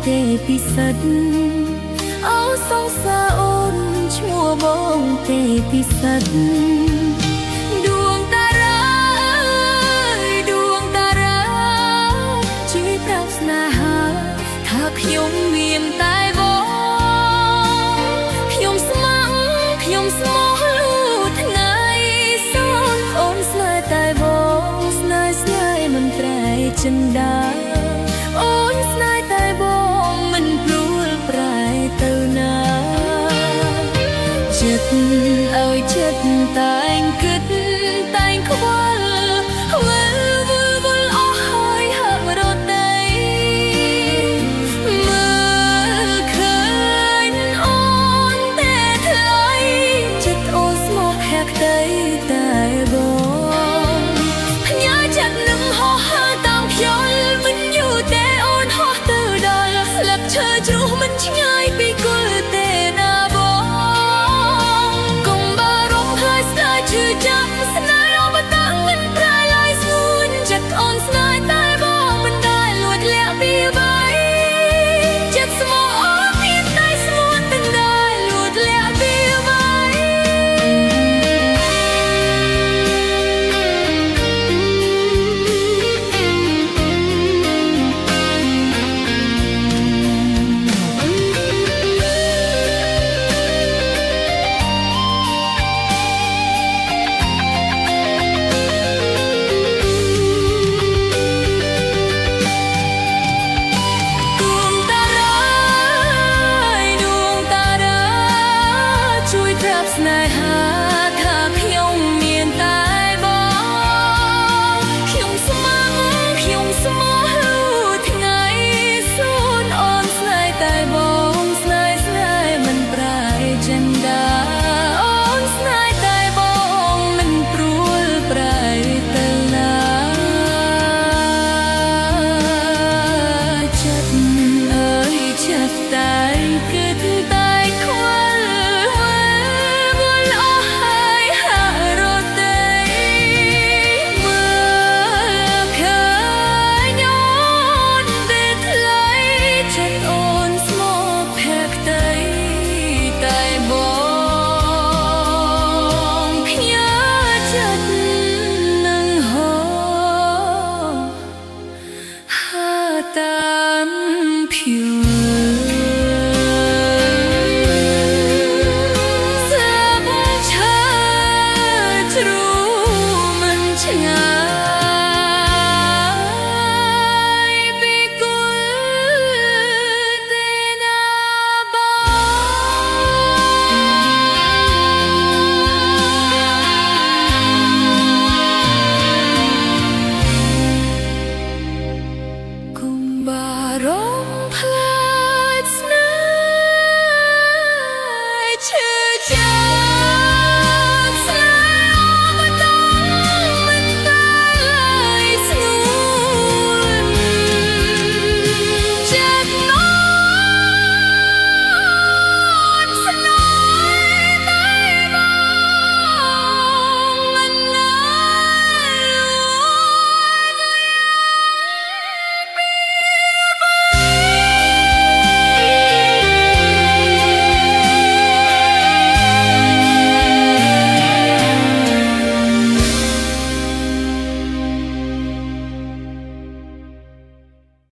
ទេពិសិដ្ឋអូសង្សារអូនឈ្មោះបងទេពិសិដ្ឋដួងតារាដួងតារាជួយប្រាប់ស្នេហាថាខ្ញុំមានតែបងខ្ញុំស្មោះលូតថ្ងៃសូនអូនស្នេហ៍តែបងស្នេហ៍មិនប្រែចិនដាអូនស្នេហ៍តែបងមិនព្រួលប្រែទៅណាចិត្តឲ្យចិត្តតែងគិតតែងខ្វល់វិលអស់ហើយហាក់រត់ដីមើលឃើញអូនតែថ្លៃចិត្តអូនស្មោះខាក់ដីតែបងផ្ញើចិត្តនឹងហោះហើរតាមខ្យល់មិនយូរទេអូនហោះទៅដល់ស្លឹកឈើជ្រុះមិនឆ្ងាយពីគល់ទេណាបងកុំបារម្ភខ្លាចស្ដាយឈឺចាប់ស្នេហ៍អមតៈមិនប្រែឡើយស្ងួនចិត្តអូនស្នេហ៍តែបងមិនដែលលួចលាក់ពីអ្វីចិត្តស្មោះអូនមានតែស្ងួនមិនដែលលួចលាក់ពីអ្វីស្នេហាថាខ្ញុំមានតែបងខ្ញុំស្មោះលូតថ្ងៃសូនអូនស្នេហ៍តែបងស្នេហ៍មិនប្រែចិនដាអូនស្នេហ៍តែបងមិនព្រួលប្រែទៅណាចិត្តអើយចិត្តតែ